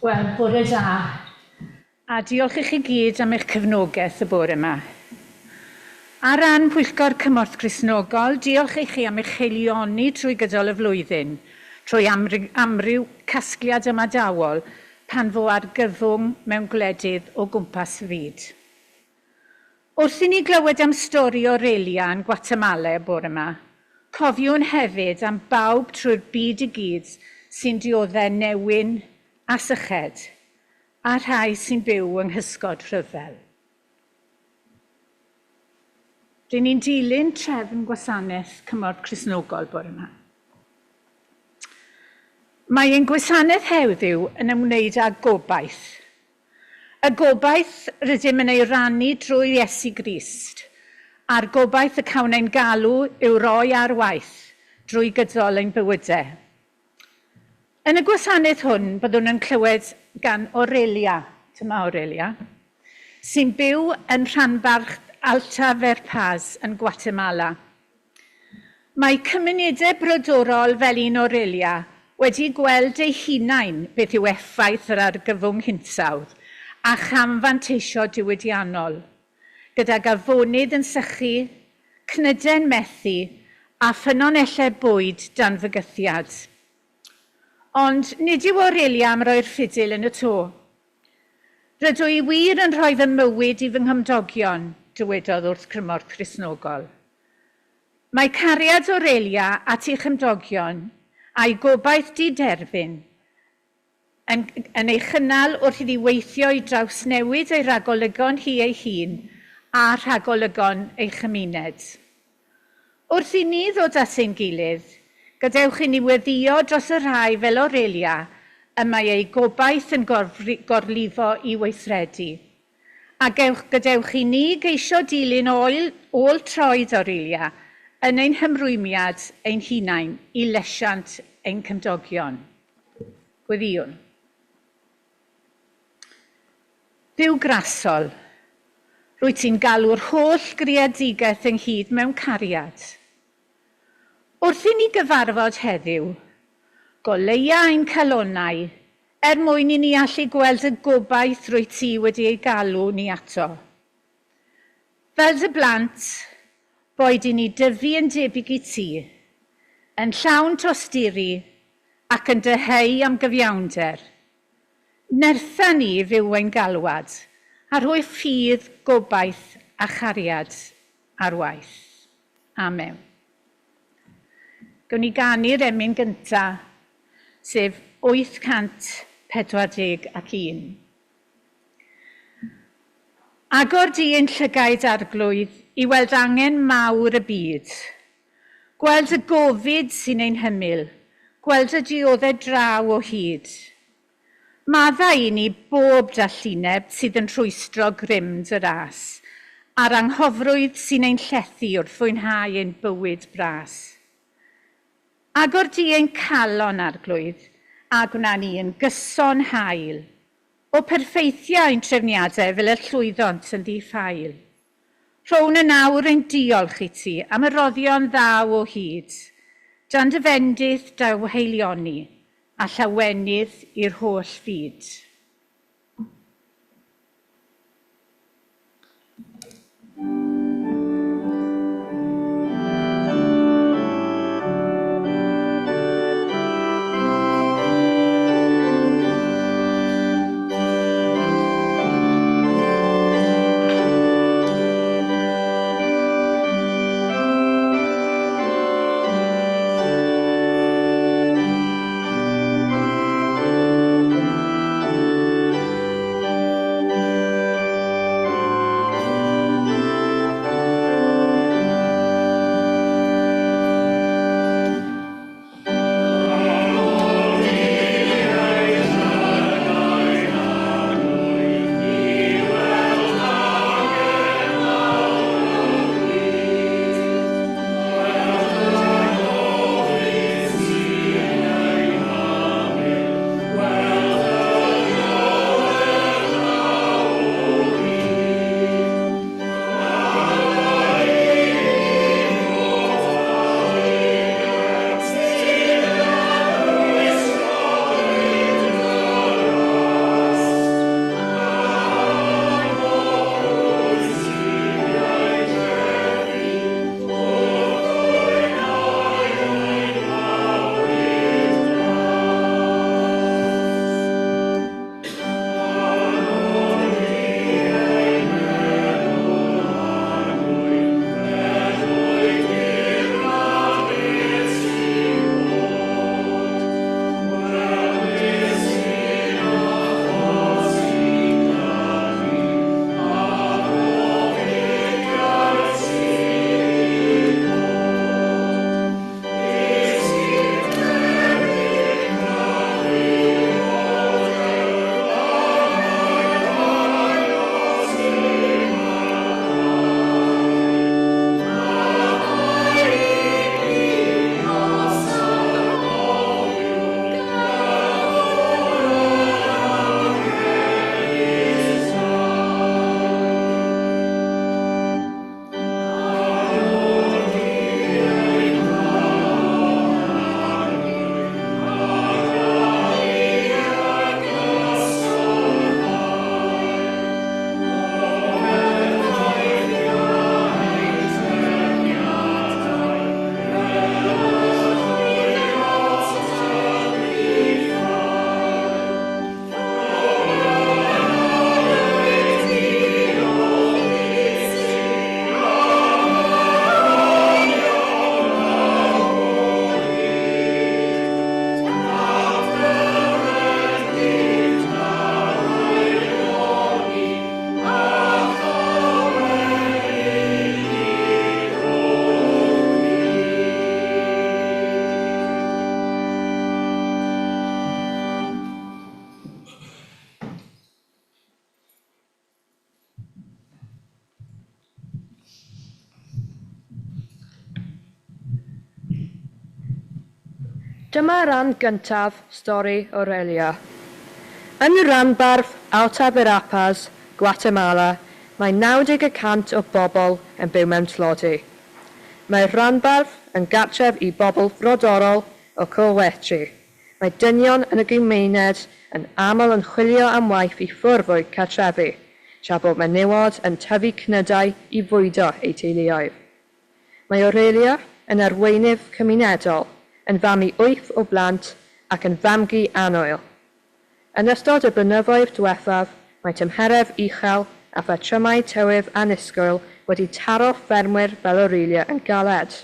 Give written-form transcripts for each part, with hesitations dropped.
Wel, bore da. A diolch i chi gyd am eich cefnogaeth y bore yma. Ar ran Pwyllgor Cymorth Cristnogol, diolch i chi am eich cheilioni trwy gydol y flwyddyn, trwy amryw casgliad ymadawol pan fo ar gyfwng mewn gwledydd o gwmpas y byd. Wrth i ni glywed am stori Aurelia yn Guatemala y bore yma, cofiwn hefyd am bawb trwy'r byd i gyd sy'n dioddau newyn a syched, a rhai sy'n byw yng nghysgod rhyfel. Rydyn ni'n dilyn trefn Gwasanaeth Cymorth Cristnogol bore yma. Mae ein gwasanaeth heddiw yn ymwneud â gobaith. Y gobaith rydym yn ei rannu drwy Iesu Grist, a'r gobaith y cawn ein galw yw roi ar waith drwy gydol ein bywydau. Yn y gwasanaeth hwn, byddwn yn clywed gan Aurelia, dyma Aurelia, sy'n byw yn Rhanbarth Alta Verpaz yn Guatemala. Mae cymunedau brodorol fel un Aurelia wedi gweld eu hunain beth yw effaith yr argyfwng hinsawdd a chamfanteisio diwydiannol, gyda gafonydd yn sychu, cnyden methu a ffynonellau bwyd dan fygythiad. Ond nid yw Aurelia am roi'r ffidil yn y to. Rydw i wir yn rhoi fy mywyd i fy nghymdogion, dywedodd wrth Cymorth Cristnogol. Mae cariad Aurelia at ei chymdogion a'i gobaith di-derbyn yn ei chynnal wrth iddi weithio i drawsnewid ei ragolygon hi ei hun a rhagolygon ei chymuned. Wrth i ni ddod at ein gilydd, gadewch i ni weddio dros y rhai fel Aurelia y mae ei gobaith yn gorlifo i weithredu. A gadewch i ni geisio dilyn ôl troed Aurelia yn ein hymrwymiad ein hunain i lesiant ein cymdogion. Gweddiwn. Byw grasol, rwyt ti'n galw'r holl greadigaeth ynghyd mewn cariad. Wrth i ni gyfarfod heddiw, goleia ein calonau mwyn i ni allu gweld y gobaith rwy ti wedi ei galw ni ato. Fel dy blant, boed i ni dyfu yn debyg i ti, yn llawn tosturi ac yn dyheu am gyfiawnder. Nertha ni fyw ein galwad, a rhoi ffydd, gobaith a chariad ar waith. Amen. Gawn ni ganu'r emyn gyntaf, sef 841. Agor di ein llygaid arglwydd i weld angen mawr y byd. Gweld y gofid sy'n ein hymyl, gweld y dioddau draw o hyd. Madda i ni bob dallineb sydd yn rhwystro grymd y ras, a'r anghofrwydd sy'n ein llethu wrth fwynhau ein bywyd bras. Agor di ein calon arglwydd, a gwna ni yn gyson hael, o perffeithio ein trefniadau fel y llwyddont yn ddiffail. Rhown y nawr ein diolch i ti am y roddion ddaw o hyd, dan dy fendith daw heilioni, a llawenydd i'r holl fyd. Dyma ran gyntaf stori Aurelia. Yn ranbarth Alta Verapaz, Guatemala, mae 90% o bobl yn byw mewn tlodi. Mae'r ranbarth yn gartref i bobl frodorol o Colwetri. Mae dynion yn y gymuned yn aml yn chwilio am waith i ffwrdd o'i cartrefi, tra bod menywod yn tyfu cnydau i fwydo eu teuluoedd. Mae Aurelia yn arweinydd cymunedol, yn fam i 8 o blant ac yn famgu annwyl. Yn ystod y blynyddoedd diwethaf, mae tymheredd uchel a phatrymau tywydd annisgwyl wedi taro ffermwyr fel Aurelia yn galed.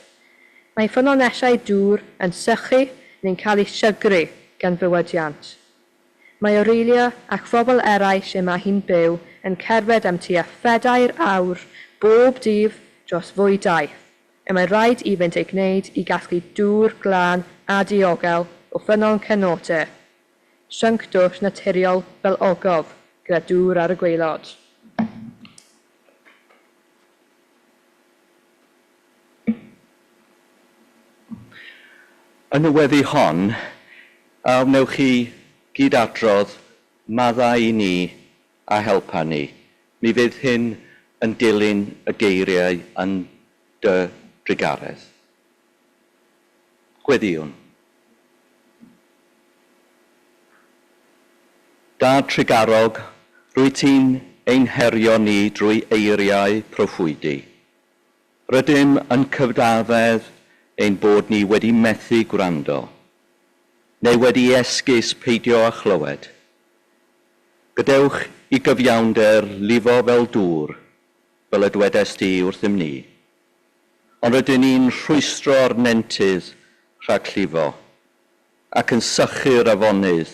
Mae ffynonellau dŵr yn sychu neu'n cael eu sygru gan fywydiant. Mae Aurelia ac phobl eraill lle mae hi'n byw yn cerdded am tua 4 awr bob dydd dros fwy daith, y mae rhaid i fynd ei gwneud i gasglu dŵr glân a diogel o ffynnon cenote, sync dwll naturiol fel ogof gyda dŵr ar y gwaelod. Yn y weddi hon, a wnewch chi gydadrodd maddau i ni a helpa ni. Mi fydd hyn yn dilyn y geiriau yn dy drigaredd. Gweddiwn. Da trigarog, rwy ti'n ein herio ni drwy eiriau proffwydi. Rydym yn cyfdaddedd ein bod ni wedi methu gwrando, neu wedi esgus peidio a chlywed. Gadewch i gyfiawnder lifo fel dŵr, fel y dwedes di wrthym ni. Ond rydyn ni'n rhwystro'r nentydd rhag llifo, ac yn sychu'r afonydd,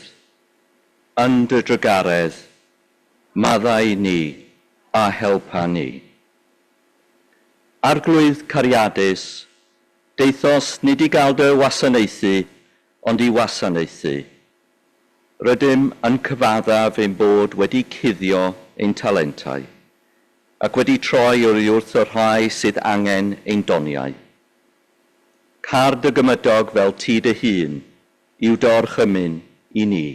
yn dy drygaredd, maddau ni a helpa ni. Arglwydd cariadus, deithos nid i gael dy wasanaethu, ond i wasanaethu. Rydym yn cyfaddaf ein bod wedi cuddio ein talentau, ac wedi troi wrth y rhai sydd angen ein doniau. Car dy gymydog fel ti dy hun i'w dorchymyn i ni.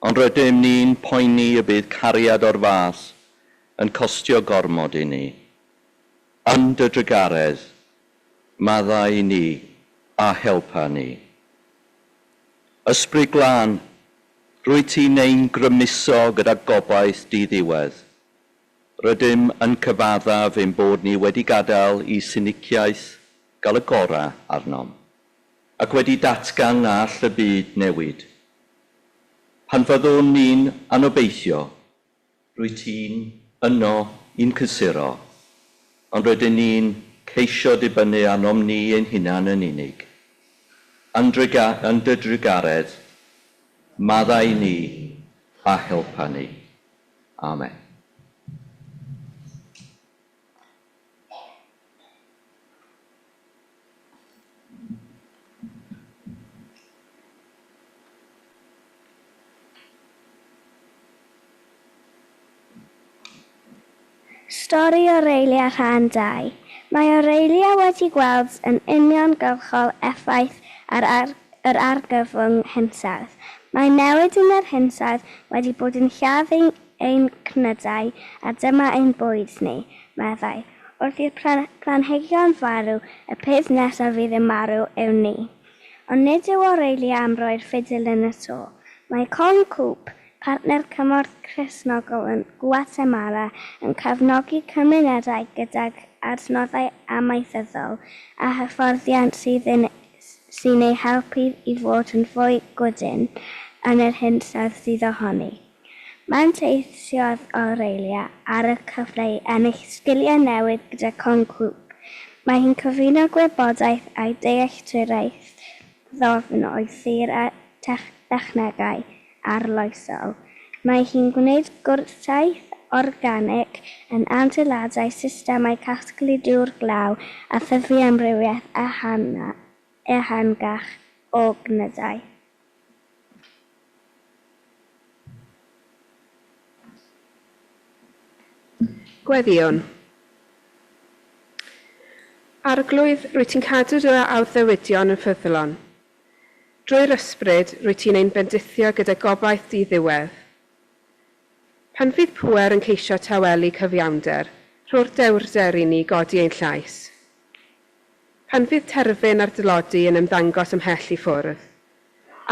Ond rydym ni'n poeni y bydd cariad o'r fath yn costio gormod i ni. Yn dy drygaredd, maddau ni a helpa ni. Ysbryd glân, rwy ti'n ein grymuso gyda gobaith di-ddiwedd. Rydym yn cyfaddaf ein bod ni wedi gadael i syniciaeth gael y gorau arnom, ac wedi datgan all y byd newid. Pan fyddwn ni'n anobeithio, rwy ti'n yno i'n cysuro, ond rydyn ni'n ceisio dibynnu arnom ni ein hunan yn unig. Yn dy drygaredd, maddau ni a helpa ni. Amen. Stori Aurelia rhan 2. Mae Aurelia wedi gweld yn uniongyrchol effaith ar yr argyfwng hinsawdd. Mae newid yn yr hinsawdd wedi bod yn lladd ein cnydau a dyma ein bwyd ni, meddai. Wrth i'r planhigion farw, y peth nesaf fydd yn marw yw ni. Ond nid yw Aurelia am roi'r ffidil yn y to. Mae Con Cwp, partner Cymorth Cristnogol yn Guatemala, yn cefnogi cymunedau gydag adnoddau amaethyddol a hyfforddiant sy'n ei helpu i fod yn fwy gwydyn yn yr hinsawdd sydd ohoni. Manteisiodd Aurelia ar y cyfle i ennill sgiliau newydd gyda Con Cwp. Mae hi'n cyfuno gwybodaeth a'i dealltwraeth ddofn o'i sir a technegau arloesol. Mae hi'n gwneud gwrtaeth organic yn adeiladau systemau casglu dŵr glaw a thyfu amrywiaeth ehangach o gnydau. Gweddiwn. Arglwydd, rwy ti'n cadw dy awddewidion yn ffyddlon. Drwy'r ysbryd, rwy ti'n ein bendithio gyda gobaith di-ddiwedd. Pan fydd pŵer yn ceisio tawelu cyfiawnder, rho'r dewrder i ni godi ein llais. Pan fydd terfyn ar dylodi yn ymddangos ymhell i ffwrdd,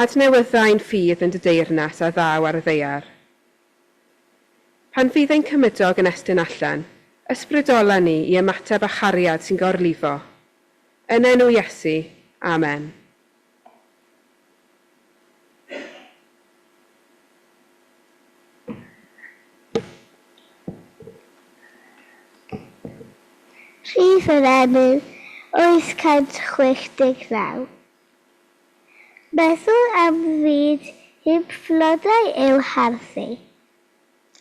adnewyddau'n ffydd yn dy deyrnas a ddaw ar y ddeiar. Pan fydd ein cymydog yn estyn allan, ysbrydola ni i ymateb â chariad sy'n gorlifo. Yn enw Iesu, amen. Rhif yr enw 869. Meddwl am fyd heb flodau i'w harthu.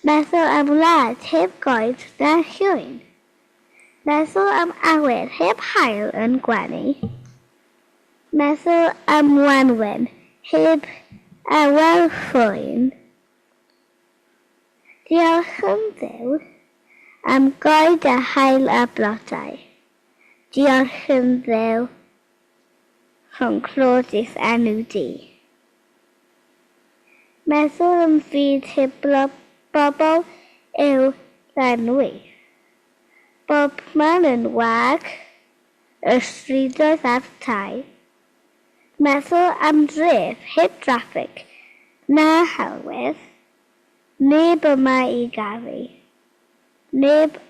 Meddwl am wlad heb goed na llwyn. Meddwl am awyr heb haul yn gwenu. Meddwl am wanwyn heb awel ffwyn. Diolch yn Dduw am goed a haul a blodau. Diolch yn Dduw rhwng clodus enw di. Meddwl am fyd heb bobl i'w lenwi. Bob man yn wag, y strydoedd a'r tai. Meddwl am dref heb traffig na helwydd. Neb yma i garu. Neb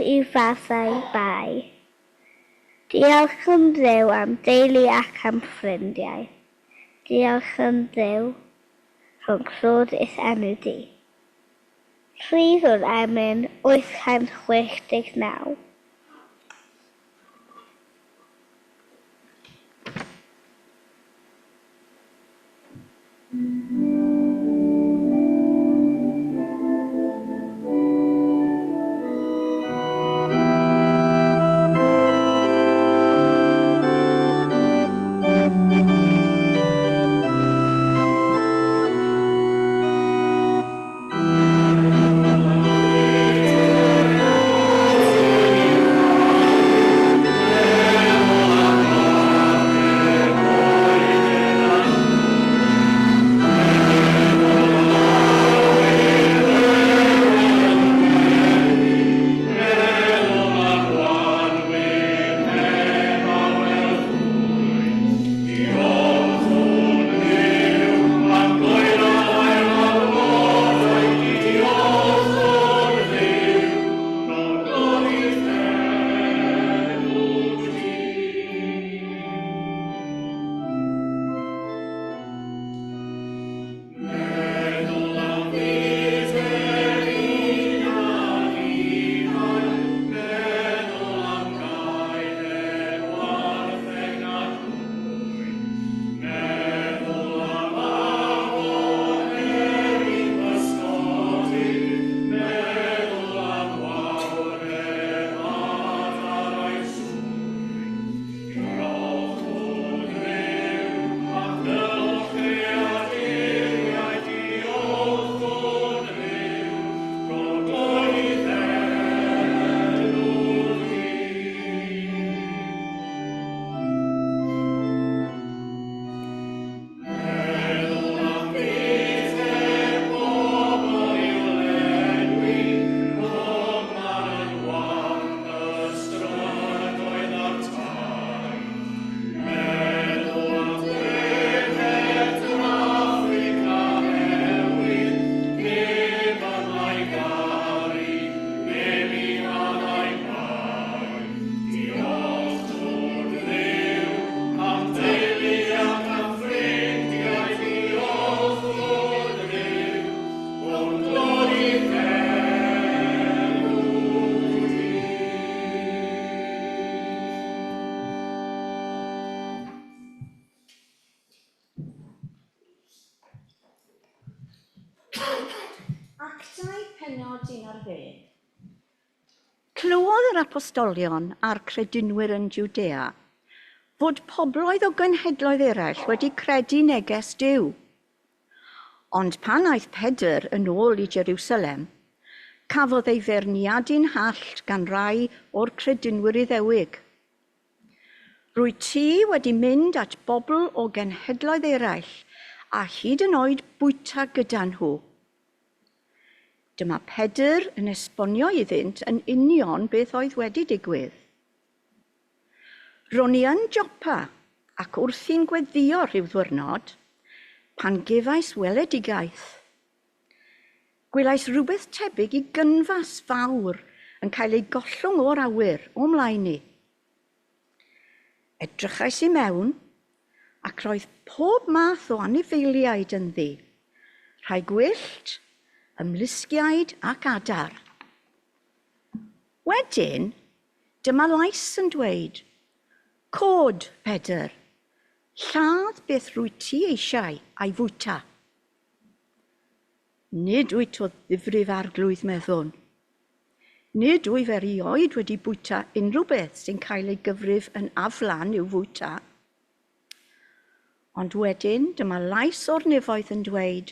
i fathau bai. Diolch yn Dduw am deulu ac am ffrindiau. Diolch yn Dduw rhwng clodus enw di. Rhif o'r emyn 869. Pennod 11. Clywodd yr apostolion a'r credinwyr yn Jwdea fod pobloedd o genhedloedd eraill wedi credu neges Duw. Ond pan aeth Pedr yn ôl i Jerusalem, cafodd ei ferniadu'n hallt gan rai o'r credinwyr Iddewig. Rwy ti wedi mynd at bobl o genhedloedd eraill a hyd yn oed bwyta gyda nhw. Dyma Pedr yn esbonio iddynt yn union beth oedd wedi digwydd. Ro'n i yn Jopa ac wrth i'n gweddio rhyw ddiwrnod, pan gefais weledigaeth. Gwelais rhywbeth tebyg i gynfas fawr yn cael ei gollwng o'r awyr o mlaen i. Edrychais i mewn ac roedd pob math o anifeiliaid ynddi, rhai gwyllt, ymlusgiaid ac adar. Wedyn, dyma lais yn dweud, "Cod, Pedr, lladd beth rwy ti eisiau a'i fwyta." Nid wyt o ddifrif arglwydd meddwn. Nid wyf erioed wedi bwyta unrhyw beth sy'n cael ei gyfrif yn aflan i'w fwyta. Ond wedyn, dyma lais o'r nefoedd yn dweud,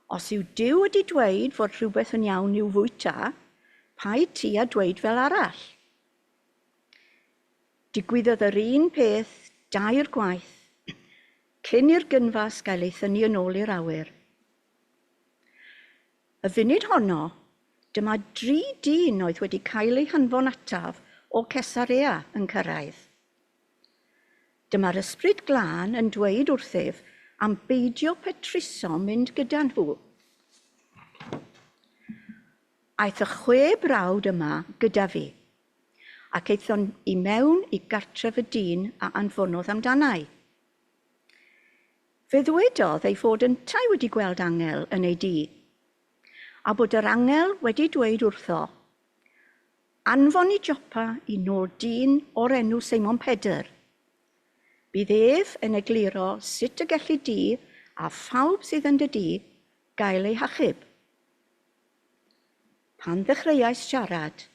os yw Duw wedi dweud fod rhywbeth yn iawn i'w fwyta, paid ti a dweud fel arall. Digwyddodd yr un peth, dair gwaith, cyn i'r gynfas gael ei thynnu yn ôl i'r awyr. Y funud honno, dyma 3 dyn oedd wedi cael eu hanfon ataf o Cesarea yn cyrraedd. Dyma'r ysbryd glân yn dweud wrthyf am beidio petruso mynd gyda nhw. Aeth y 6 brawd yma gyda fi, ac eithon i mewn i gartref y dyn a anfonodd amdanau. Fe ddwedodd ei fod yntau wedi gweld angel yn ei dŷ, a bod yr angel wedi dweud wrtho, anfon i Jopa i nôl dyn o'r enw Seimon Pedr. Bydd ef yn egluro sut y gellu di a phawb sydd yn dy dŷ gael ei hachub. Pan ddechreuais siarad,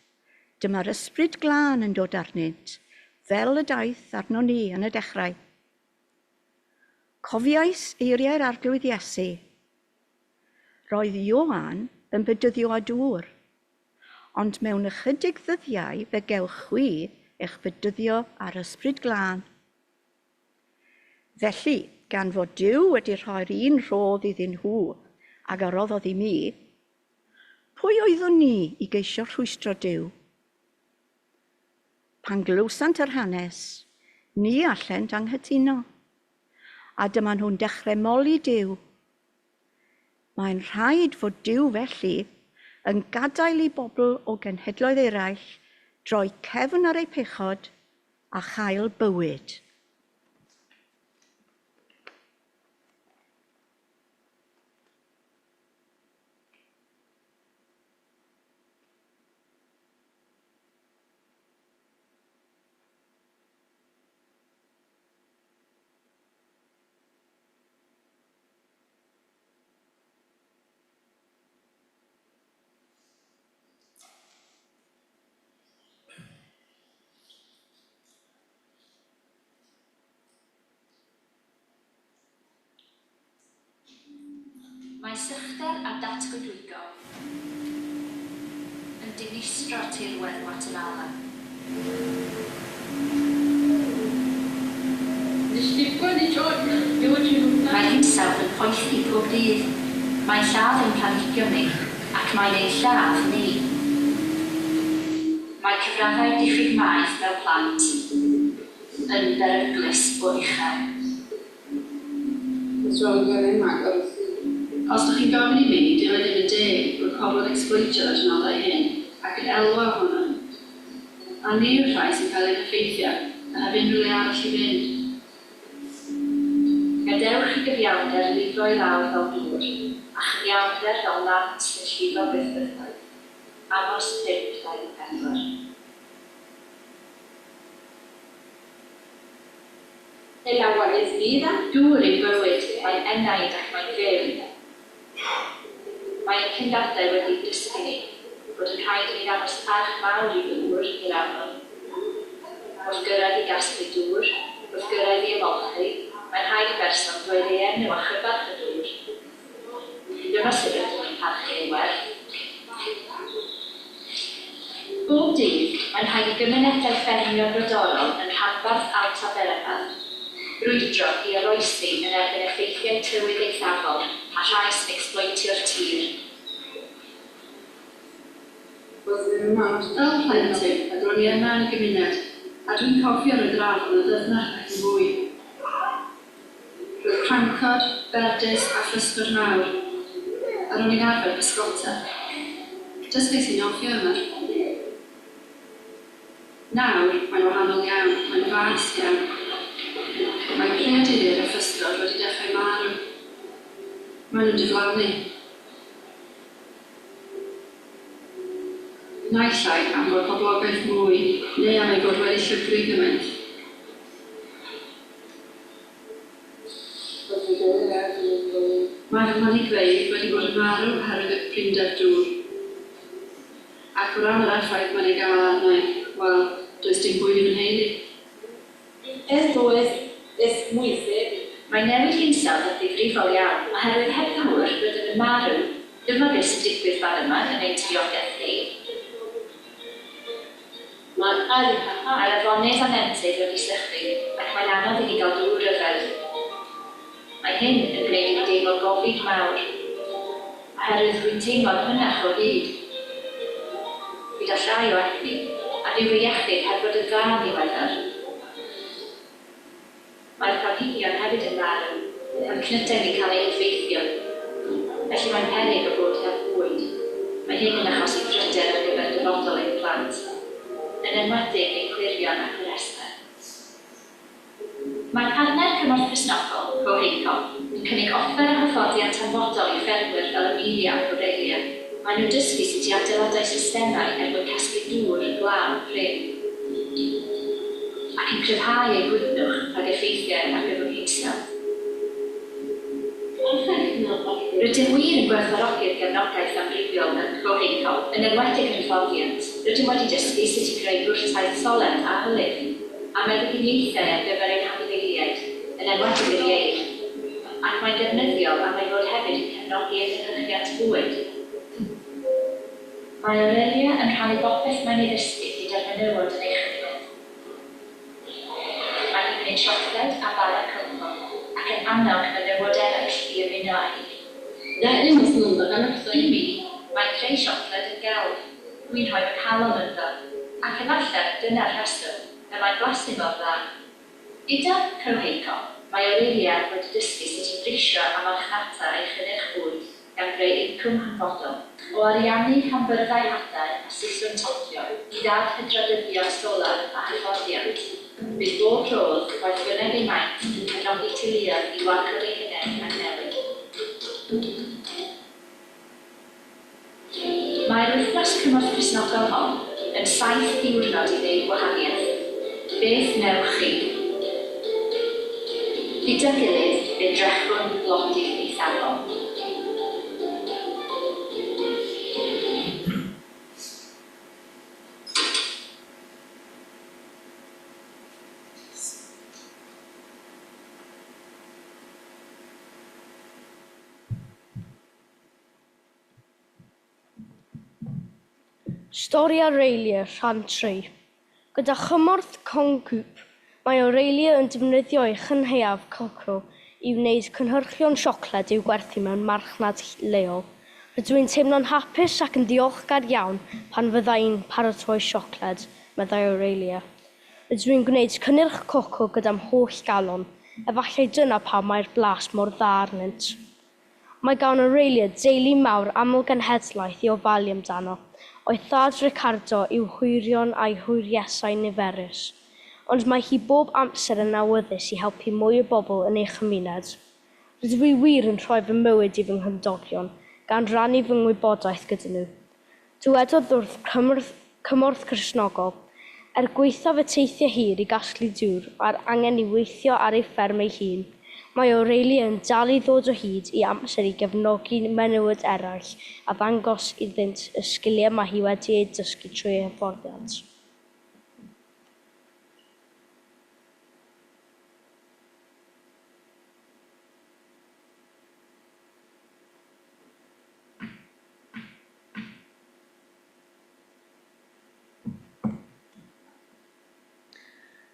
dyma'r ysbryd glân yn dod arnynt, fel y daeth arno ni yn y dechrau. Cofiais eiriau'r arglwydd Iesu. Roedd Ioan yn bedyddio â dŵr, ond mewn ychydig ddyddiau fe gewch chwi eich bedyddio ar ysbryd glân. Felly, gan fod Duw wedi rhoi'r un rhodd iddyn nhw ac arroddodd i mi, pwy oeddwn ni i geisio rhwystro Duw? Pan glywsant yr hanes, ni allent anghytuno, a dyma nhw'n dechrau moli Duw. Mae'n rhaid fod Duw felly yn gadael i bobl o genhedloedd eraill droi cefn ar eu pechod a chael bywyd. Mae sychder a datgodwygo yn dinistro tirwedd Gwasanaeth. Mae hinsawdd yn poethi pob dydd. Mae lladd yn planhigio ni, ac mae'n ei lladd ni. Mae cyfraddau diffyg maeth fel plant yn beryglus o uchel. Os ydych chi'n gofyn i mi, dyn nhw ddim yn deg bod pobl yn exploitio ar dynodau hyn ac yn elwa hwnnw. A ni yw'r rhai sy'n cael ei effeithio a heb unrhyw le arall i fynd. Gadewch i gyfiawnder yn lifro i lawr fel dŵr, a chyfiawnder fel nant yn llifo bythbythau. Amos 5:24. El agua es vida. Dŵr yw bywyd, mae'n enaid ac mae'n fyw. Mae cyndaddau wedi dysgu ni bod yn rhaid i ni ddangos parch mawr i ddŵr i'r afon. Wrth gyrraedd i gasglu dŵr, wrth gyrraedd i ymolchi, mae'n rhaid i berson dweud ei enw a chyfarch y dŵr. Dyma sydd yn parchu ei werth. Bob dydd, mae'n rhaid i gymunedau ffermio brodorol yn rhanbarth Alta Berapa brwydro i oroesi yn erbyn effeithiau tywydd eithafol a rhai sy'n ecsbloetio'r tir. Fel plentyn, a dron i yma yn y gymuned, a dwi'n cofio roedd yr afon y dyfnach ac yn fwy. Roedd crancod, berdys a ffysgod mawr, a ro'n i'n arfer bysgota. Jyst beth sy'n offio yma. Nawr, mae'n wahanol iawn, mae'n fas iawn. Mae creadu'r y ffysgod wedi dechrau marw. Maen nhw'n diflannu. Naillai am fod poblogaeth mwy, neu am ei bod wedi llygru gymaint. Mae'r manigfeydd wedi bod yn marw oherwydd y prinder dŵr. Ac o ran yr effaith mae'n ei gael arnau, wel, does dim bwyd yn heili. Mae newid hinsawdd yn ddifrifol iawn, oherwydd heb ddŵr rydyn yn marw. Dyma beth sy'n digwydd fan yma yn ein triogaeth ni. Mae'r afonydd a nentydd wedi sychu, ac mae'n anodd i ni gael dŵr ryfel. Mae hyn yn gwneud i deimlo gofid mawr, oherwydd rwy'n teimlo'n hynach o hyd. Gyda llai o egni, a dyw ei iechyd heb fod yn dda yn ddiweddar. Mae'r planhigion hefyd yn marw, ac cnytau ni'n cael ei effeithio. Felly mae'n peryg o bod heb bwyd. Mae hyn yn achosi pryder ar gyfer dyfodol ein plant, yn enwedig ein clirion ac yr esmer. Mae partner Cymorth Cristnogol, yn cynnig offer a hyfforddiant hanfodol i ffermwyr fel Emilia a Aurelia. Maen nhw'n dysgu sut i adeiladau systemau mwyn casglu dŵr yn glaw prin, ac yn cryfhau ei gwydnwch ag effeithiau ar gyfer hinsawdd. Rydym wir yn gwerthfawrogi'r gefnogaeth amrywiol yn Cristnogol, yn enwedig yn hyfforddiant. Rydym wedi dysgu sut i greu gwrtaith solen a hylif, a mae gyfieithiau ar gyfer ein handifeiliaid, yn enwedig yr ieir, ac mae'n defnyddiol am ei fod hefyd yn cefnogi ei gynhyrchiad bwyd. Mae Aurelia yn rhannu bopeth mae'n ei ddysgu gyda'r menywod yn ei chymuned. Mae hi'n gwneud siocled a bara cwmpo, ac yn annog menywod eraill i ymuno â hi. I mi, mae'n creu siocled yn gelf. Dwi'n rhoi fy calon ynddo, ac efallai dyna'r rheswm, y mae'n blasu mor dda. Gyda Cristnogol, mae Aurelia wedi dysgu sut i brisio a marchnata ei chynnyrch bwyd gan greu incwm hanfodol, o ariannu hamfyrddau hadau a siswrn toclio, i ddad hydrodyddio solar a hyfforddiant. Bydd bob roedd roedd bynnag ei maint yn cefnogi teuluoedd i warchod ei hunain ac newid. Mae'r wythnos Cymorth Cristnogol hon yn 7 diwrnod i wneud gwahaniaeth. Beth newch chi? Gyda'n gilydd, edrychwn blodyn eithafol. Stori Aurelia, rhan 3. Gyda chymorth concwp, mae Aurelia yn defnyddio ei chynheuaf cocro i wneud cynhyrchion siocled i'w gwerthu mewn marchnad leol. Rydw i'n teimlo'n hapus ac yn diolchgar iawn pan fyddai'n paratoi siocled, meddai Aurelia. Rydw i'n gwneud cynnyrch coco gyda'n holl galon, efallai dyna pam mae'r blas mor dda arnynt. Mae gan Aurelia deulu mawr amlgynhedlaeth i ofalu amdano, o'i thad Ricardo i'w hwyrion a'i hwyriesau niferus, ond mae hi bob amser yn awyddus i helpu mwy o bobl yn ei chymuned. Rydw i wir yn rhoi fy mywyd i fy nghymdogion, gan rannu fy ngwybodaeth gyda nhw. Dywedodd wrth Cymorth Cristnogol, gweithaf y teithiau hir i gasglu dŵr a'r angen i weithio ar ei fferm ei hun, mae Aurelia yn dal i ddod o hyd i amser i gefnogi menywod eraill a ddangos iddynt y sgiliau mae hi wedi ei dysgu trwy ei hyfforddiant.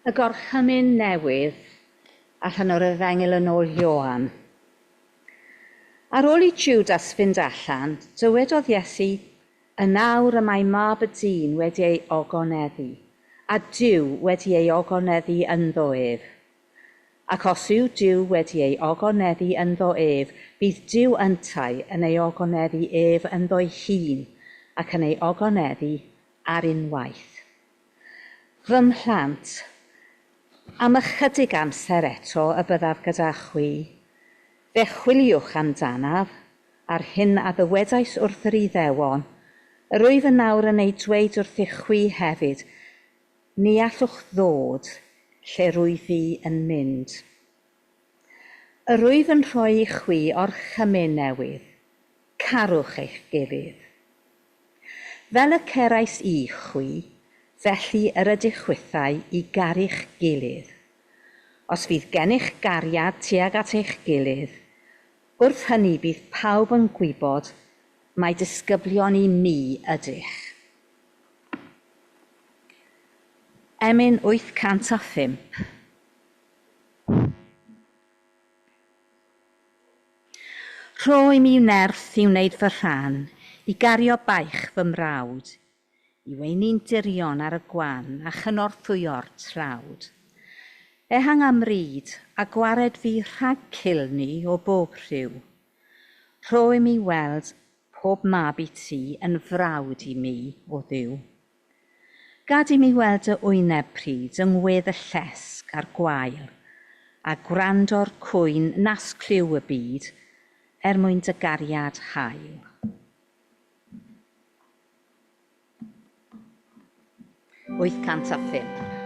Y gorchymyn newydd allan o'r Efengyl yn ôl Ioan. Ar ôl i Judas fynd allan, dywedodd Iesu, y nawr y mae mab y dyn wedi ei ogoneddu, a Duw wedi ei ogoneddu ynddo ef. Ac os yw Duw wedi ei ogoneddu ynddo ef, bydd Duw yntau yn ei ogoneddu ef ynddo'i hun, ac yn ei ogoneddu ar unwaith. Fy mhlant, am ychydig amser eto y byddaf gyda chwi. Fe chwiliwch amdanaf, ar hyn a ddywedais wrth yr Iddewon, yr wyf yn nawr yn ei dweud wrth eich chwi hefyd, ni allwch ddod lle rwyf fi yn mynd. Yr wyf yn rhoi i chwi orchymyn newydd, carwch eich gilydd. Fel y cerais i chwi, felly yr ydych chwythau i garu'ch gilydd. Os fydd gennych gariad tuag at eich gilydd, wrth hynny bydd pawb yn gwybod mae disgyblion i mi ydych. Emyn 805. Rhoi mi nerth i wneud fy rhan, i gario baich fy mrawd, i weini'n dirion ar y gwan a chynorthwyo'r trawd. Ehang am ryd a gwared fi rhag cilni o bob rhyw. Rhoi mi weld pob mab i ti yn frawd i mi o Dduw. Gad i mi weld y wyneb pryd yng ngwedd y llesg a'r gwael, a gwrando'r cwyn nas cliw y byd, mwyn dy gariad hael. Wyth cant a phump.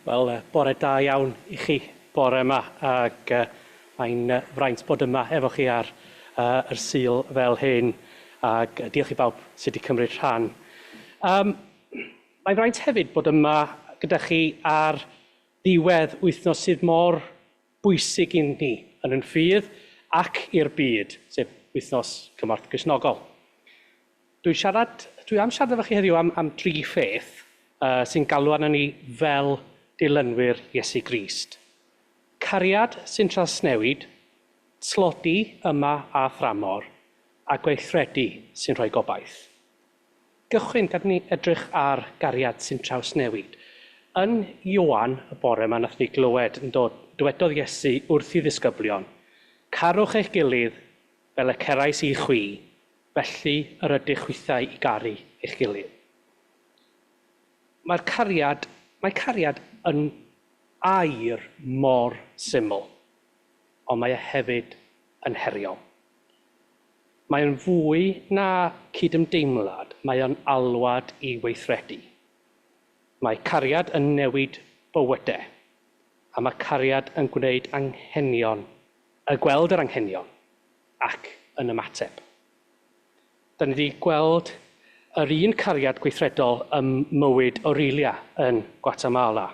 Wel, bore da iawn i chi bore yma, ac mae'n fraint bod yma efo chi ar yr Sul fel hyn, ac diolch i bawb sydd wedi cymryd rhan. Mae'n fraint hefyd bod yma gyda chi ar ddiwedd wythnos sydd mor bwysig i ni yn ffydd ac i'r byd, sef wythnos Cymorth Cristnogol. Dwi am siarad efo chi heddiw am tri pheth sy'n galw arno ni fel dilynwyr Iesu Grist. Cariad sy'n trawsnewid, tlodi yma a thramor, a gweithredu sy'n rhoi gobaith. Gychwyn gad ni edrych ar gariad sy'n trawsnewid. Yn Ioan y bore yma nath ni glywed yn dywedodd Iesu wrth i ddisgyblion, carwch eich gilydd fel y cerais i chwi, felly yr ydych chwithau i garu eich gilydd. Mae cariad yn air mor syml, ond mae e hefyd yn heriol. Mae yn fwy na cydymdeimlad, mae yn alwad i weithredu. Mae cariad yn newid bywydau, a mae cariad yn gwneud gweld yr anghenion ac yn ymateb. Da ni wedi gweld yr un cariad gweithredol ym mywyd Aurelia yn Gwatemala.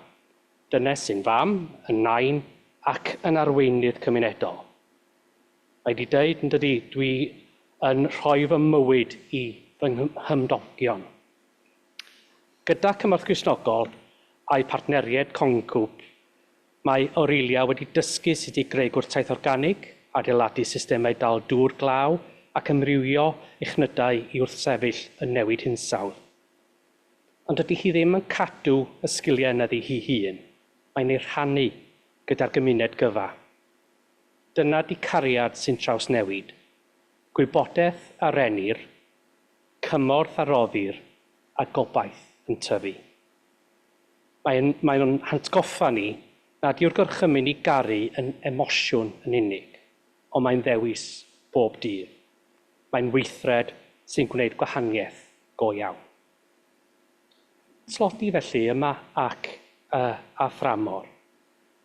Dynes sy'n fam, yn nain ac yn arweinydd cymunedol. Mae wedi dweud yn dydi, dwi yn rhoi fy mywyd i fy hymdogion. Gyda Cymorth Cristnogol a'i partneriaid concwp, mae Aurelia wedi dysgu sut i greu gwrtaith organig, adeiladu systemau dal dŵr glaw ac ymrywio uchnydau i wrthsefyll y newid hinsawdd. Ond dydy hi ddim yn cadw y sgiliau yna ddi hi hun, mae'n ei rhannu gyda'r gymuned gyfa. Dyna di cariad sy'n traws newid, gwybodaeth a renir, cymorth a roddir a gobaith yn tyfu. Mae'n hatgoffa ni nad yw'r gorchymyn i garu yn emosiwn yn unig, ond mae'n ddewis bob dydd. Mae'n weithred sy'n gwneud gwahaniaeth go iawn. Slodi felly yma ac a thramor.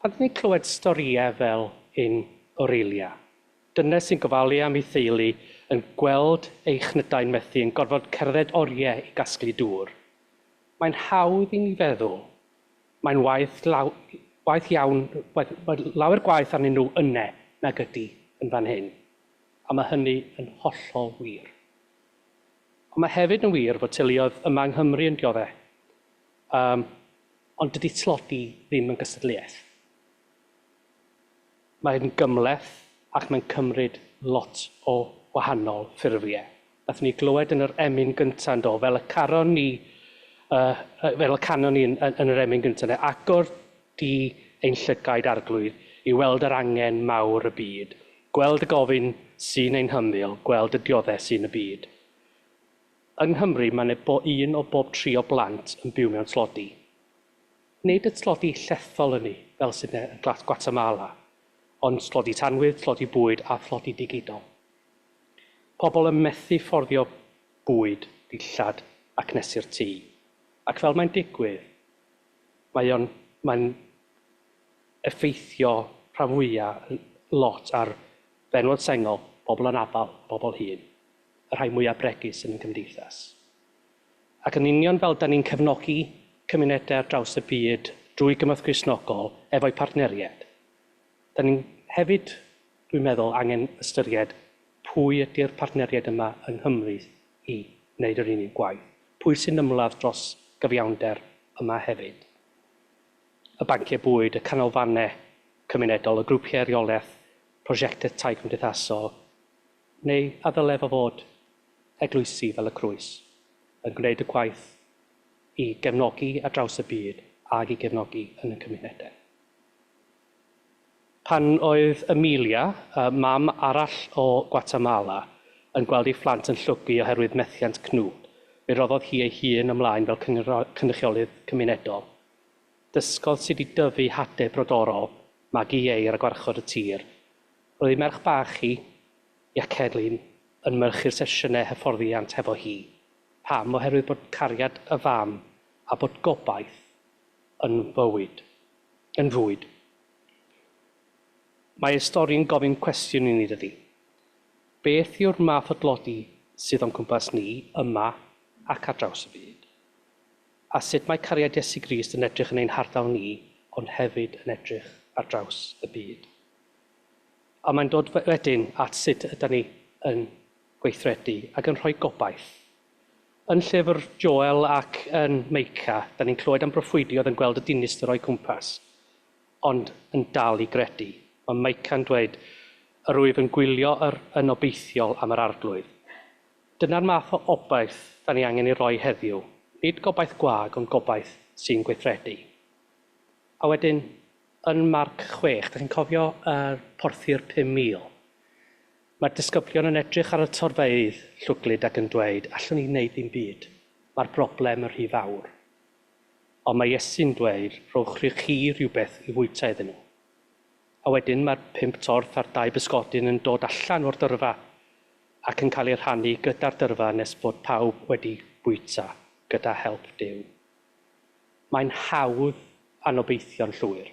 Pan ni'n clywed storïau fel un Aurelia, dynes sy'n gofalu am ei theulu yn gweld ei chnydau'n methu yn gorfod cerdded oriau i gasglu dŵr. Mae'n hawdd i ni feddwl, mae'n lawer gwaith arnyn nhw yna nag ydy yn fan hyn, a mae hynny yn hollol wir. Ond mae hefyd yn wir fod teuluoedd yma yng Nghymru yn dioddau, ond dydy tlodi ddim yn gystadleuaeth. Mae'n gymleth ac mae'n cymryd lot o wahanol ffurfiau. Nath ni glywed yn yr emyn gyntaf do, fel y canon ni yn yr emyn gyntaf, agor di ein llygaid arglwydd i weld yr angen mawr y byd, gweld y gofyn sy'n ein hymyl, gweld y dioddau sy'n y byd. Yng Nghymru, mae un o bob 3 o blant yn byw mewn tlodi. Nid y tlodi llethol yn ni, fel sy'n y Gwatemala, ond tlodi tanwydd, tlodi bwyd a tlodi digidol. Pobl yn methu fforddio bwyd, dillad ac nesu'r tŷ. Ac fel mae'n digwydd, mae'n effeithio rhan fwyaf lot ar fenwod sengol, bobl yn afal, bobl hŷn, y rhai mwyaf bregus yn y cymdeithas. Ac yn union fel da ni'n cefnogi cymunedau ar draws y byd drwy Cymorth Cristnogol efo'i partneriaid, da ni'n hefyd, dwi'n meddwl, angen ystyried pwy ydy'r partneriaid yma yng Nghymru i wneud yr unig gwaith. Pwy sy'n ymladd dros gyfiawnder yma hefyd. Y banciau bwyd, y canolfannau cymunedol, y grwpiau reolaeth, prosiectau tai cymdeithasol, neu a ddylai fo fod eglwysi fel y Crwys yn gwneud y gwaith i gefnogi ar draws y byd ac i gefnogi yn y cymunedau. Pan oedd Emilia, mam arall o Gwatemala, yn gweld ei phlant yn llwgu oherwydd methiant cnwd, fe roddodd hi ei hun ymlaen fel cynrychiolydd cymunedol. Dysgodd sydd wedi dyfu hadau brodorol, magu eir a gwarchod y tir. Roedd ei merch bach hi, Iacedlin, yn merchu'r sesiynau hyfforddiant hefo hi. Pam oherwydd bod cariad y fam a bod gobaith yn fwyd. Mae y stori'n gofyn cwestiwn i ni dydy. Beth yw'r math o dlodi sydd o'n cwmpas ni yma ac ar draws y byd? A sut mae cariad Iesu Grist yn edrych yn ein hardal ni, ond hefyd yn edrych ar draws y byd? A mae'n dod wedyn at sut ydym ni yn gweithredu ac yn rhoi gobaith. Yn llyfr Joel ac yn Meica, da ni'n clywed am broffwydiodd yn gweld y dinistr o'i cwmpas, ond yn dal i gredu. Mae Meica'n dweud, yr wyf yn gwylio yn obeithiol am yr arglwydd. Dyna'r math o obaith da ni angen ei roi heddiw. Nid gobaith gwag, ond gobaith sy'n gweithredu. A wedyn, yn marc 6, da chi'n cofio porthi'r 5,000. Mae'r disgyblion yn edrych ar y torfeydd llwglyd ac yn dweud, allwn ni wneud ddim byd. Mae'r broblem yn rhy fawr. Ond mae Iesu'n dweud, rhowch chi rhywbeth i fwyta iddyn nhw. A wedyn mae'r 5 torth a'r 2 bysgodyn yn dod allan o'r dyrfa ac yn cael ei rhannu gyda'r dyrfa nes bod pawb wedi bwyta gyda help Duw. Mae'n hawdd anobeithio'n llwyr.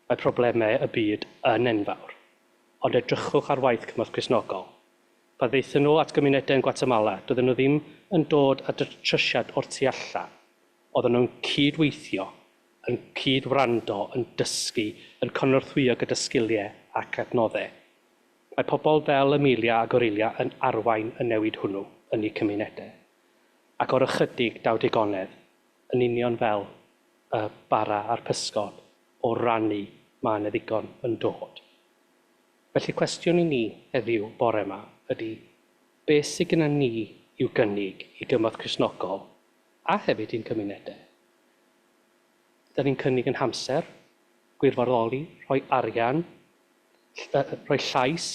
Mae problemau y byd yn enfawr, ond edrychwch ar waith Cymorth Cristnogol. Pan ddeithon nhw at gymunedau yn Gwasanaeth, doedden nhw ddim yn dod at y trysiad o'r tu allan. Oedden nhw'n cydweithio, yn cydwrando, yn dysgu, yn cynorthwyo gyda sgiliau ac adnoddau. Mae pobl fel Emilia a Gorelia yn arwain y newid hwnnw yn eu cymunedau. Ac o'r ychydig dawdigonedd, yn union fel y bara a'r pysgod, o rannu mae yna ddigon yn dod. Felly cwestiwn i ni heddiw bore yma ydy, beth sydd gyda ni i'w gynnig i Gymorth Cristnogol a hefyd i'n cymunedau? Da ni'n cynnig yn hamser, gwirfoddoli, rhoi arian, rhoi llais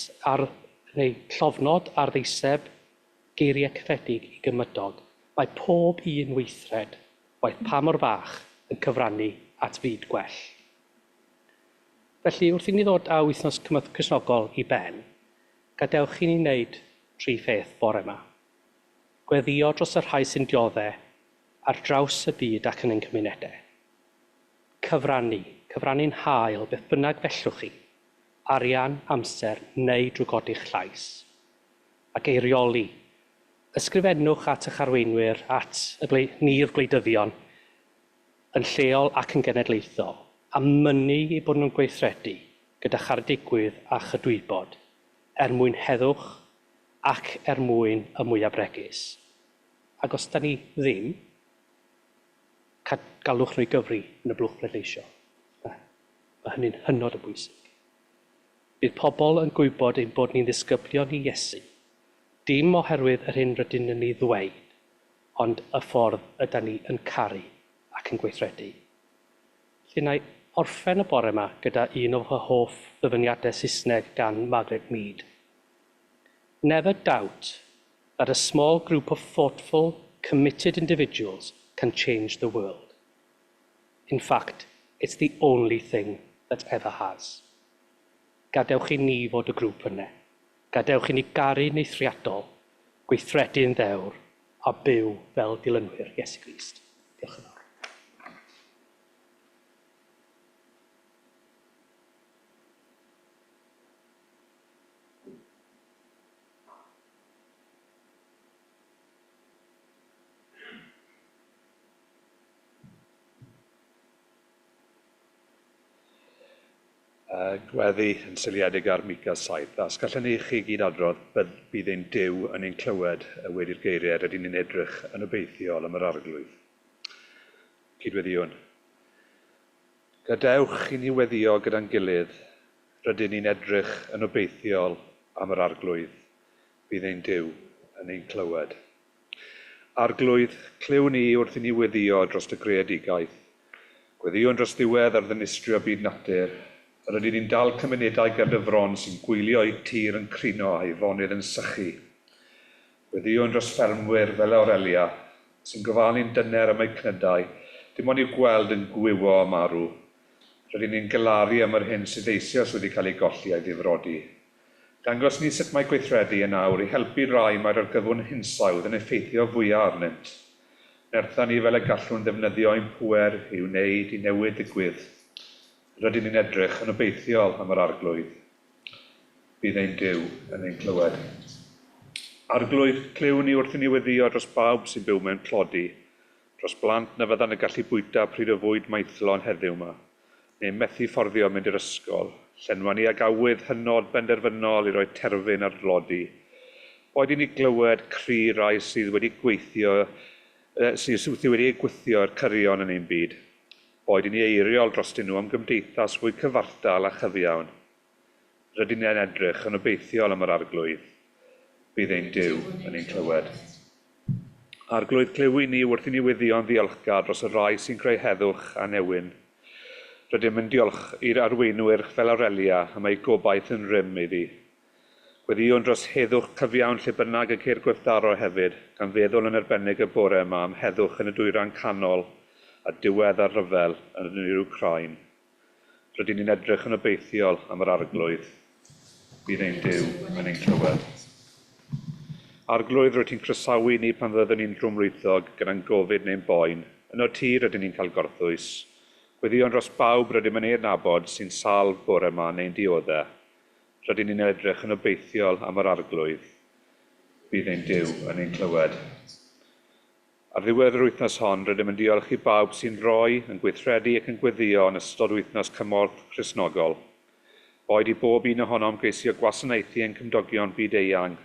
neu llofnod ar ddeiseb, geiriau cyffedig i gymydog. Mae pob un weithred, waith pa mor fach, yn cyfrannu at fyd gwell. Felly, wrth i ni ddod â wythnos Cymorth Cristnogol i ben, gadewch i ni wneud 3 pheth bore yma. Gweddio dros y rhai sy'n dioddau ar draws y byd ac yn ein cymunedau. Cyfrannu'n hael beth bynnag fellwch chi, arian, amser neu drwy godi'ch llais. Ac eirioli, ysgrifennwch at eich arweinwyr, at ni'r gwleidyddion, yn lleol ac yn genedlaethol, a mynnu i bod nhw'n gweithredu gyda chardigwydd a chydwybod, mwyn heddwch ac mwyn y mwyaf bregus. Ac os da ni ddim, galwch nhw i gyfri yn y blwch bleidleisio. Mae hynny'n hynod o bwysig. Bydd pobl yn gwybod ein bod ni'n ddisgyblion i Iesu, dim oherwydd yr hyn rydyn ni ddweud, ond y ffordd ydyn ni yn caru ac yn gweithredu. Felly na i orffen y bore yma gyda un o fy hoff ddyfyniadau Saesneg gan Margaret Mead. Never doubt that a small group of thoughtful, committed individuals can change the world. In fact, it's the only thing that ever has. Gadewch i ni fod y grŵp yna. Gadewch i ni garu'n eithriadol, gweithredu'n ddewr, a byw fel dilynwyr Iesu Grist. Diolch yn fawr. Gweddi yn syliedig ar Mica 7. As gallwn ni chi gyd adrodd bydd ein Duw yn ein clywed wedi'r geiriau rydyn ni'n edrych yn obeithiol am yr arglwydd. Cydweddiwn. Gadewch i ni weddio gyda'n gilydd rydyn ni'n edrych yn obeithiol am yr arglwydd. Bydd ein Duw yn ein clywed. Arglwydd, clyw ni wrth i ni weddio dros y greadigaeth. Gweddiwn dros ddiwedd ar ddinistrio byd natur. Rydyn ni'n dal cymunedau gydyfron sy'n gwylio i tir yn crino a'i fonydd yn sychu. Weddiwn dros ffermwyr fel Aurelia, sy'n gofalu'n dyner am eu cnydau, dim ond i'w gweld yn gwywo a marw. Rydyn ni'n galaru am yr hyn sydd eisoes wedi cael ei golli a'i ddifrodi. Dangos ni sut mae gweithredu yn awr i helpu rai mae'r argyfwn hinsawdd yn effeithio fwyaf arnynt. Nerthan ni fel y gallwn ddefnyddio ein pŵer i wneud i newid ddigwydd. Rydyn ni'n edrych yn obeithiol am yr arglwydd. Bydd ein Duw yn ein clywed. Arglwydd, clyw ni wrth i ni weddio dros bawb sy'n byw mewn clodi, dros blant na fyddan yn gallu bwyta pryd o fwyd maethlon heddiw yma, neu methu fforddio mynd i'r ysgol, llenwa ni ag awydd hynod benderfynol i roi terfyn ar dlodi. Boed i ni glywed cri rai sydd wedi gweithio'r cyrion yn ein byd. Boed i ni eiriol dros nhw am gymdeithas fwy cyfartal a chyfiawn. Rydyn ni'n edrych yn obeithiol am yr arglwydd. Bydd ein Duw yn ein clywed. Arglwydd, clyw i ni wrth i ni wyddio'n ddiolchgar dros y rai sy'n creu heddwch a newyn. Rydym yn diolch i'r arweinwyr fel Aurelia am ei gobaith yn rym iddi. Gweddion dros heddwch cyfiawn lle bynnag y ceir gwertharo hefyd, gan feddwl yn arbennig y bore yma am heddwch yn y dwyran canol a diwedd ar ryfel yn yr Wcrain. Rydyn ni'n edrych yn obeithiol am yr arglwydd. Bydd ein Duw yn ein clywed. Arglwydd rydyn ni'n croesawu ni pan fyddwn ni'n drwmrwythog gyda'n gofid neu'n boen. Yn o tir rydyn ni'n cael gorthwys. Gweddion dros bawb rydym yn ei adnabod sy'n salf bore yma neu'n dioddau. Rydyn ni'n edrych yn obeithiol am yr arglwydd. Bydd ein Duw yn ein clywed. Ar ddiwedd yr wythnos hon, rydym yn diolch i bawb sy'n rhoi, yn gweithredu ac yn gweddio yn ystod wythnos Cymorth Cristnogol. Boed i bob un ohonom geisio gwasanaethu ein cymdogion byd-eang.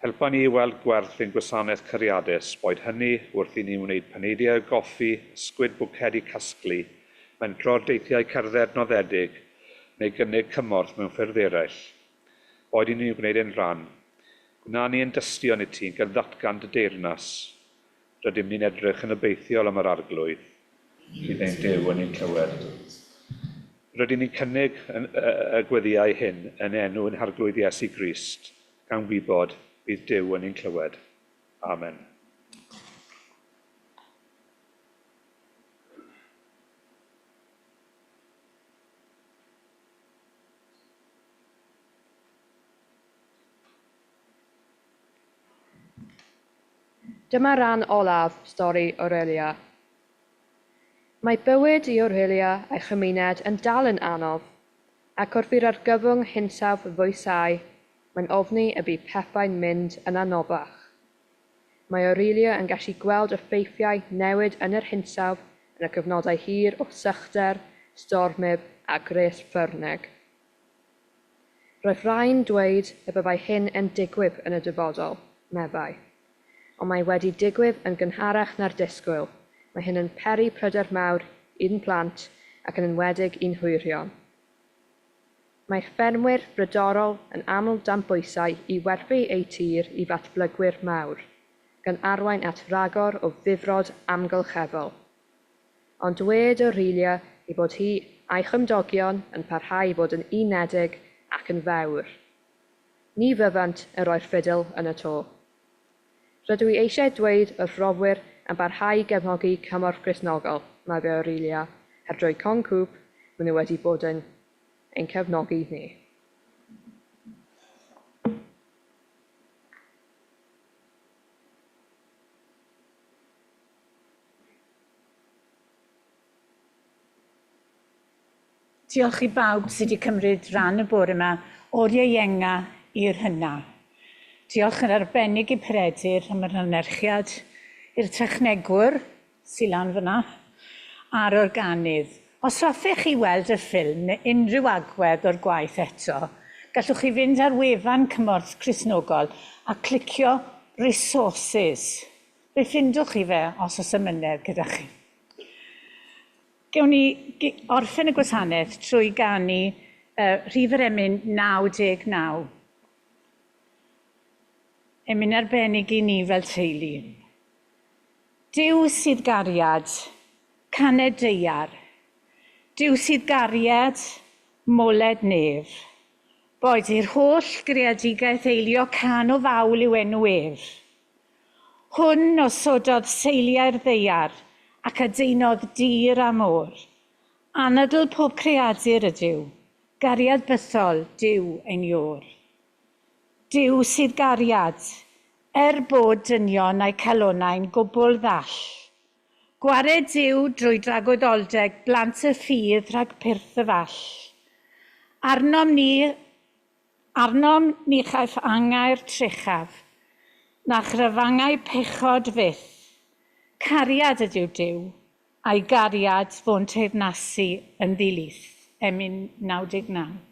Helpa ni i weld gwerth ein gwasanaeth cariadus, boed hynny wrth i ni wneud paneidiau o goffi, ysgwyd bwcedi casglu, mentro'r deithiau cerdded noddedig, neu gynnig cymorth mewn ffyrdd eraill. Boed i ni'n gwneud ein rhan. Gwna ni yn dystio yn y ti gan ddatgan dy deyrnas. Rydym ni'n edrych yn obeithiol am yr arglwydd. Bydd ein Duw yn ein clywed. Rydym ni'n cynnig y gweddiau hyn yn enw yn arglwydd Iesu Grist, gan wybod bydd Duw yn ein clywed. Amen. Dyma ran olaf stori Aurelia. Mae bywyd i Aurelia a'i chymuned yn dal yn anodd, ac wrth i'r argyfwng hinsawdd fwysau, mae'n ofni y bydd pethau'n mynd yn anoddach. Mae Aurelia yn gallu gweld y ffeithiau newid yn yr hinsawdd yn y cyfnodau hir o sychder, stormydd a gres ffyrneg. Roedd rhain dweud y byddai hyn yn digwydd yn y dyfodol, meddai. Ond mae wedi digwydd yn gynharach na'r disgwyl. Mae hyn yn peri pryder mawr i'n plant ac yn enwedig i'n hwyrion. Mae'r ffermwyr brydorol yn aml dan bwysau i werthu ei tir i ddatblygwyr mawr, gan arwain at ragor o ddifrod amgylcheddol. Ond dwed Aurelia ei bod hi a'i chymdogion yn parhau i fod yn unedig ac yn fawr. Ni fyddant yr roi'r ffidil yn y to. Rydw i eisiau dweud wrth rofwyr yn barhau i gefnogi Cymorth Cristnogol, meddai Aurelia, er drwy concwp maen nhw wedi bod yn ein cefnogi ni. Diolch i bawb sydd wedi cymryd rhan y bore yma o'r ienga i'r hynna. Diolch yn arbennig i Peredur am yr anerchiad, i'r technegwr sy'n lan fyna, a'r organydd. Os hoffech chi weld y ffilm neu unrhyw agwedd o'r gwaith eto, gallwch chi fynd ar wefan Cymorth Cristnogol a clicio Resources. Fe ffindwch chi fe os oes ymynedd gyda chi. Gewn ni orffen y gwasanaeth trwy ganu rhif yr emyn 99. Emyn arbennig i ni fel teulu. Duw sydd gariad, caned deiar. Duw sydd gariad, moled nef. Boed i'r holl greadigaeth eilio can o fawl yw enw ef. Hwn osododd seiliau'r ddeiar ac adeinodd dir a môr. Anadl pob creadur ydyw, gariad bythol Duw ein iwr. Duw sydd gariad, bod dynion a'i calonau'n gwbl ddall. Gwared Duw drwy dragwyddoldeg blant y ffydd rhag pyrth y fall. Arnom ni chaiff angau'r trechaf, na chryfangau pechod fyth. Cariad ydyw Duw, a'i gariad fo'n teyrnasu yn ddilys. Emyn 99.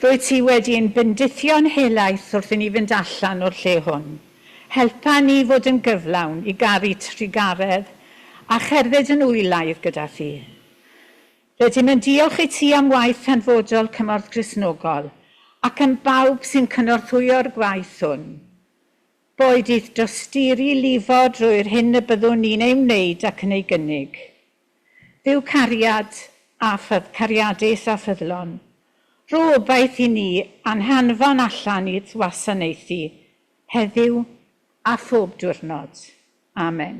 Rwyt ti wedi ein bendithio'n helaeth wrth i ni fynd allan o'r lle hwn. Helpa ni fod yn gyflawn i garu trigaredd a cherdded yn wylaidd gyda thi. Rydym yn diolch i ti am waith hanfodol Cymorth Cristnogol ac am bawb sy'n cynorthwyo'r gwaith hwn. Boed idd dosturi lifo drwy'r hyn y byddwn ni'n ei wneud ac yn ei gynnig. Dduw cariadus a ffyddlon. Ro obaith i ni anhanfon allan i'r wasanaethu, heddiw a phob diwrnod. Amen.